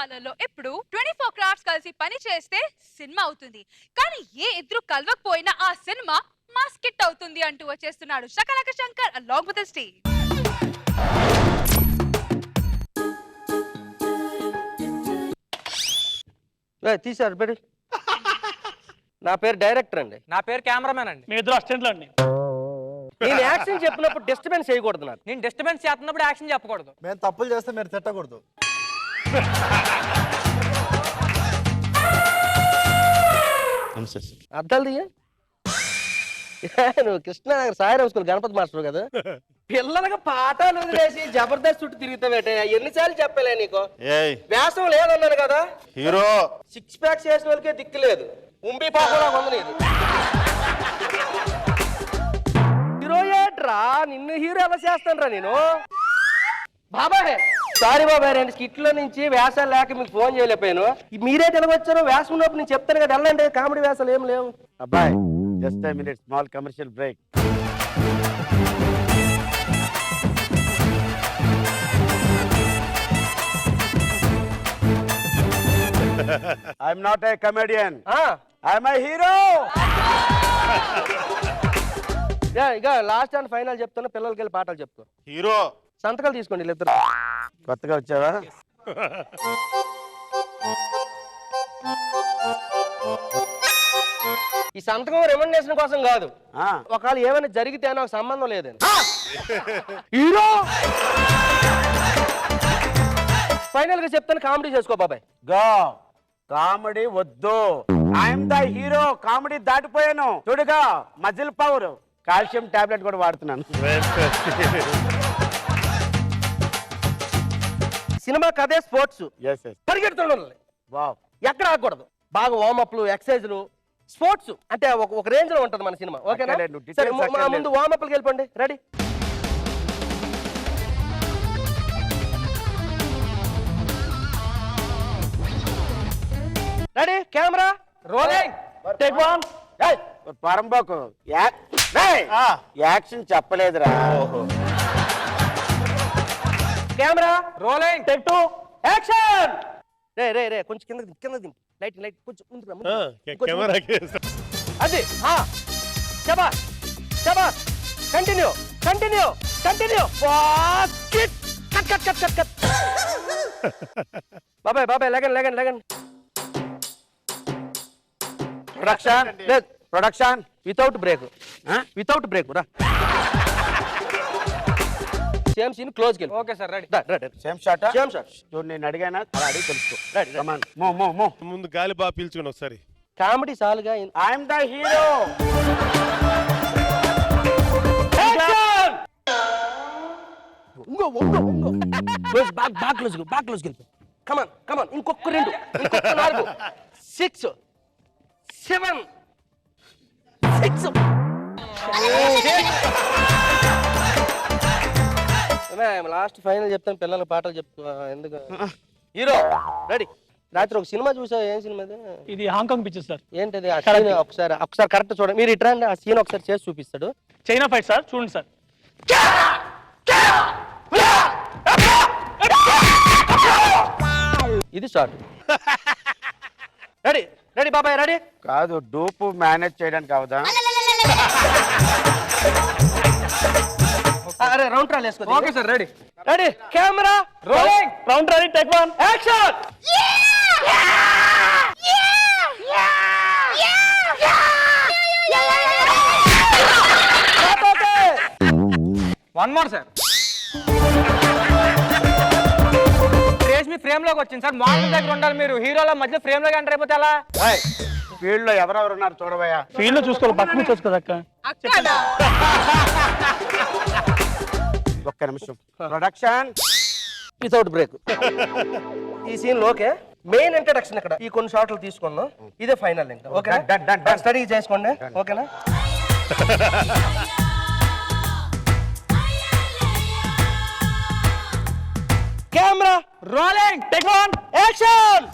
కాలంలో ఎప్పుడు 24 క్రాఫ్ట్స్ కలిసి పని చేస్తే సినిమా అవుతుంది. కానీ ఏ ఇద్దరు కలవకపోయినా ఆ సినిమా మాస్ హిట్ అవుతుంది అంటూ వచ్చేస్తున్నాడు Shakalaka Shankar along with his team. తీసారు పెడి. నా పేరు డైరెక్టర్ అండి. నా పేరు కెమెరామెన్ అండి. మీ ఇద్దరు అసిస్టెంట్లు అండి. నేను యాక్షన్ చెప్పినప్పుడు డిస్టర్బెన్స్ చేయకూడదు. నాకు నేను డిస్టర్బెన్స్ చేస్తున్నప్పుడు యాక్షన్ చెప్పకూడదు. మేము తప్పులు చేస్తే మీరు తిట్టకూడదు. అద్దాలు తీయ. నువ్వు కృష్ణానగర్ సాయిరాం స్కూల్ గణపతి మాస్టర్ కదా. పిల్లలకు పాఠాలు వదిలేసి జబర్దస్త్ చుట్టూ తిరుగుతావేటే. ఎన్నిసార్లు చెప్పలే నీకు? వ్యాసం లేదన్నాను కదా. హీరో 6 ప్యాక్స్ చేసిన వాళ్ళకే దిక్కు లేదు. ఉంబి పాపలా ఉంది నీది. హీరో ఏట్రా? నిన్ను హీరో ఎలా చేస్తాను రా నేను? బాబాయ్ సారీ బాబాయ్, 2 స్కిట్లో నుంచి వ్యాసాలు లేక మీకు ఫోన్ చేయలేకపోయాను. మీరే తెలవచ్చారు. వ్యాసం ఉన్నప్పుడు నేను చెప్తాను కదా, వెళ్ళండి. కామెడీ వ్యాసాలు ఏం లేవు. అబ్బాయి just a minute, small commercial break. I'm not a comedian. I'm a hero. ఇక లాస్ట్ అండ్ ఫైనల్ చెప్తాను. పిల్లలకి వెళ్ళి పాఠాలు చెప్తాను. హీరో సంతకాలు తీసుకోండి వీళ్ళిద్దరు. కొత్తగా వచ్చావా? ఈ సంతకం రెమండేషన్ కోసం కాదు. ఒకవేళ ఏమైనా జరిగితే నాకు సంబంధం లేదని. హీరో ఫైనల్ గా చెప్తాను. కామెడీ చేసుకో బాబాయ్. గో. కామెడీ వద్దు. I'm the hero. కామెడీ దాటిపోయాను. చూడుగా మజిల్ పవర్, కాల్షియం టాబ్లెట్ కూడా వాడుతున్నాను. సినిమా కథే స్పోర్ట్స్. పరిగెడుతుండాలి. వావ్. ఎక్కడ ఆగకూడదు. బాగా వార్మప్లు, ఎక్సర్సైజ్లు, స్పోర్ట్స్ అంటే ఒక రేంజ్ లో ఉంటది మన సినిమా. ఓకేనా? సరే ముందు వార్మప్లకి వెళ్ళిపోండి. Ready? Ready? Camera rolling. Take 1. పరంబోకు యాక్షన్ చెప్పలేదురా. Camera rolling. టేక్ 2. యాక్షన్. రే కొంచెం కింద దింపు. లైట్ కొంచెం ముందుకు. అది శబాష్ శబాష్. కంటిన్యూ. కట్. బాబాయ్ లెగండి. ప్రొడక్షన్ వితౌట్ బ్రేక్ రా. సేమ్ సీన్ క్లోజ్ కి. Okay sir, ready. Same shot. చూడు నేను అడిగానా అలా అడిగి తెలుసుకో. ముందు గాలి బాగా పీల్చుకోండి ఒకసారి. కామెడీ సాలుగా. I'm the hero. బాగా క్లోజ్ కి. కమాన్ ఇంకొక 2, ఇంకొక 4, 6, 7, 6. లాస్ట్ ఫైనల్ చెప్తాను. పిల్లల పాటలు చెప్తా. ఎందుకు? Hero ready. రాత్రి ఒక సినిమా చూసా. ఏం సినిమా ఇది హాంకాంగ్ పిక్చర్ సార్. ఏంటది? ఒకసారి కరెక్ట్ చూడండి. మీరు ఇట్రా అండి. ఆ సీన్ ఒకసారి చేసి చూపిస్తాడు. చైనా ఫైట్ సార్, చూడండి సార్. ఇది షార్ట్. రెడీ బాబాయ్ రెడీ? కాదు, డూపు మేనేజ్ చేయడానికి అవదా? అరే రౌండ్ ట్రాల్ వేసుకో. Okay sir, ready. Camera rolling. Round ready. Take 1. Action. One more sir. Rashmi frame లోకి వచ్చింది సార్. మోడల్ దగ్గర ఉండాలి. మీరు హీరోల మధ్య ఫ్రేమ్ లోకి ఎంటర్ అయిపోతే ఎలా? ఫీల్డ్ లో ఎవరెవరు ఉన్నారు చూడబోయా. ఫీల్డ్ లో చూసుకోవాలి. పక్కన చూసుకోదక్క. ఒక్క నిమిషం. Production without break. ఈ సీన్ లోకే మెయిన్ ఇంట్రడక్షన్. ఇక్కడ ఈ కొన్ని షాట్లు తీసుకున్నాం. ఇదే ఫైనల్. ఇంకా ఓకేనా? స్టడీ చేసుకోండి. ఓకేనా? Camera rolling. టేక్ 1. యాక్షన్.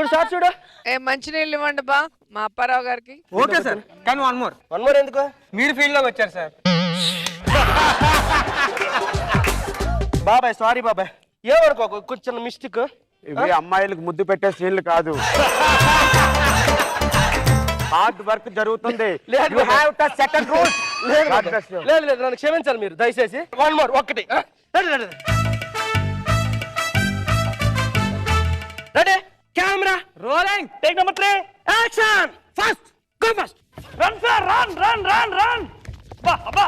చూడు సార్ చూడు. ఏ మంచినీళ్ళు ఇవ్వండి బా మా అప్పారావు గారికి. ఓకే సార్ కానీ వన్ మోర్ ఎందుకు? మీరు ఫీల్డ్ లోకి వచ్చారు సార్. బాబాయ్ సారీ బాబాయ్, ఏమనుకో కొంచెం మిస్టేక్. ఇవి అమ్మాయిలకు ముద్దు పెట్టే సీన్లు కాదు, హార్డ్ వర్క్ జరుగుతుంది. లేదు. You have to set a rules. God bless you. లేదు లేదు, నన్ను క్షమించాలి మీరు దయచేసి. వన్ మోర్, ఒక్కటి. Ready, camera rolling. Take number 3 action. First go first. Run sir run. అబ్బా అబ్బా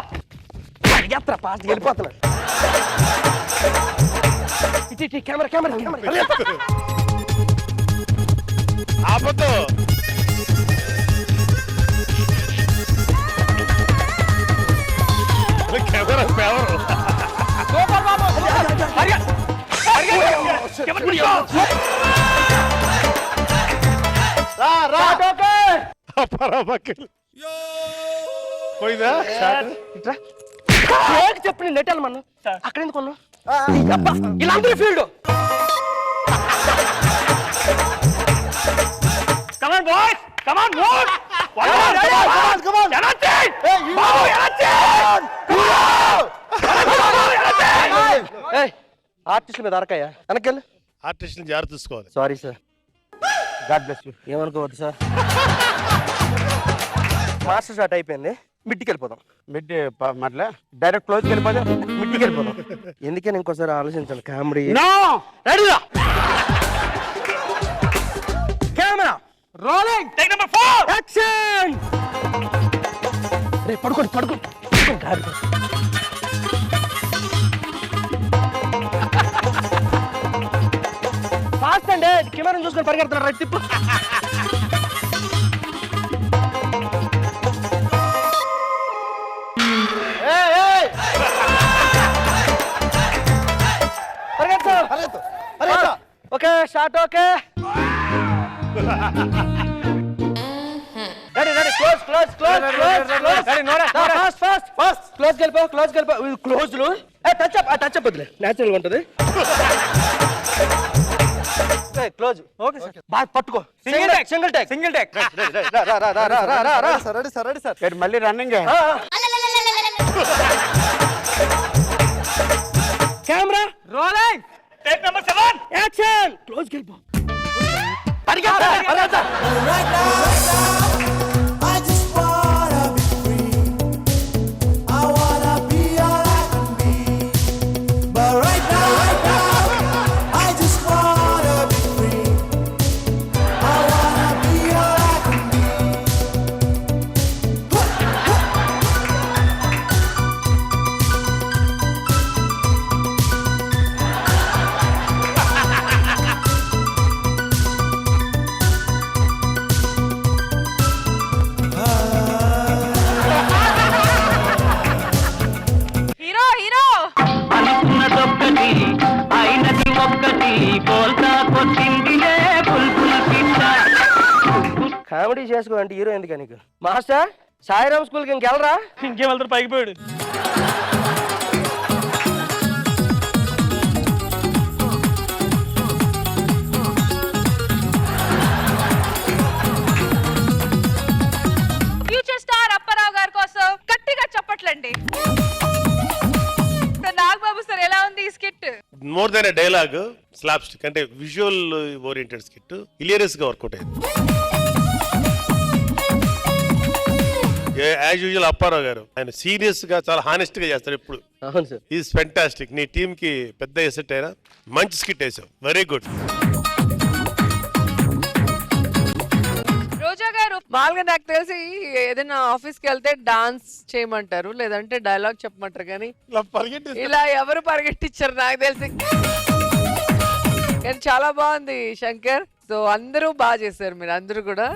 పరిగెత్తరా, పాస్ వెళ్ళిపోతున్నా. ఇటు కెమెరా. ఆపద్దు. Camera favour. సూపర్ బాబు. పోయిందా? చెప్పి నెట్టాలి మనం అక్కడ ఎందుకు కొన్నావు? ఇలా అందరూ field. Come on, boys! Come on, move! Artist మీద అరకయ్యా, వెనకెళ్ళు. ఆర్టిస్ట్ని జాగ్రత్త తీసుకోవాలి. Sorry sir. God bless you. ఏమనుకోవద్దు సార్. మాస్టర్ షాట్ అయిపోయింది, మిడ్డికి వెళ్ళిపోదాం. మిడ్ మట్ల డైరెక్ట్ క్లోజ్కి వెళ్ళిపోతే మిడ్డికి వెళ్ళిపోదాం. ఎందుకని ఇంకోసారి ఆలోచించాలి. కామెడీ నో. రెడీగా, camera rolling. Take number 4! Action. రే పడుకోండి. ఫాస్ట్ అండి, కెమెరా చూసుకొని పరిగెడుతున్నారు. రైట్ తిప్పు. పరిగెత్తు. Okay shot. Okay ready. Close. Fast close వెళ్ళిపో. క్లోజ్లు టచ్ అప్ వదిలే, న్యాచురల్గా ఉంటుంది. క్లోజ్. ఓకే సార్, బాగా పట్టుకో. Single take. రెడీ మళ్ళీ running. Camera rolling. Take number 7! Action. Close వెళ్ళిపో. పరిగెత్తా. I just wanna be free. I wanna be all I can be. But right now, I just wanna be free. I wanna be all I can be. Hero అనుకున్నదొక్కటి అయినది ఒక్కటి కోల్తా కొట్టిందిలే బుల్బుల్ పిట్ట. Comedy చేసుకో అంటే hero ఎందుకు నీకు? Master Sairam స్కూల్కి ఇంకెళ్ళరా? ఇంకేం వెళ్తారు, పైకి పోయాడు. ఫ్యూచర్ స్టార్ అప్పారావు గారి కోసం గట్టిగా చెప్పట్లండి. నాగబాబు సార్, ఎలా ఉంది ఈ skit? More than a dialogue, slapstick అంటే విజువల్ ఓరియంటెడ్ స్కిట్, హిలేరియస్ గా వర్కౌట్ అయింది. యాజ్ యూజువల్ అప్పారావు గారు ఆయన సీరియస్ గా చాలా హానెస్ట్ గా చేస్తారు ఎప్పుడు. అవును సార్. Is fantastic. నీ టీమ్ కి పెద్ద ఎసెట్ అయినా మంచి స్కిట్ వేసావు, వెరీ గుడ్. రోజా గారు, మామూలుగా నాకు తెలిసి ఏదైనా ఆఫీస్ కి వెళ్తే డాన్స్ చేయమంటారు, లేదంటే డైలాగ్ చెప్పమంటారు, కానీ ఇలా ఎవరు పరిగెట్టించారు నాకు తెలిసి. కానీ చాలా బాగుంది శంకర్. సో అందరూ బాగా చేశారు, మీరు అందరూ కూడా.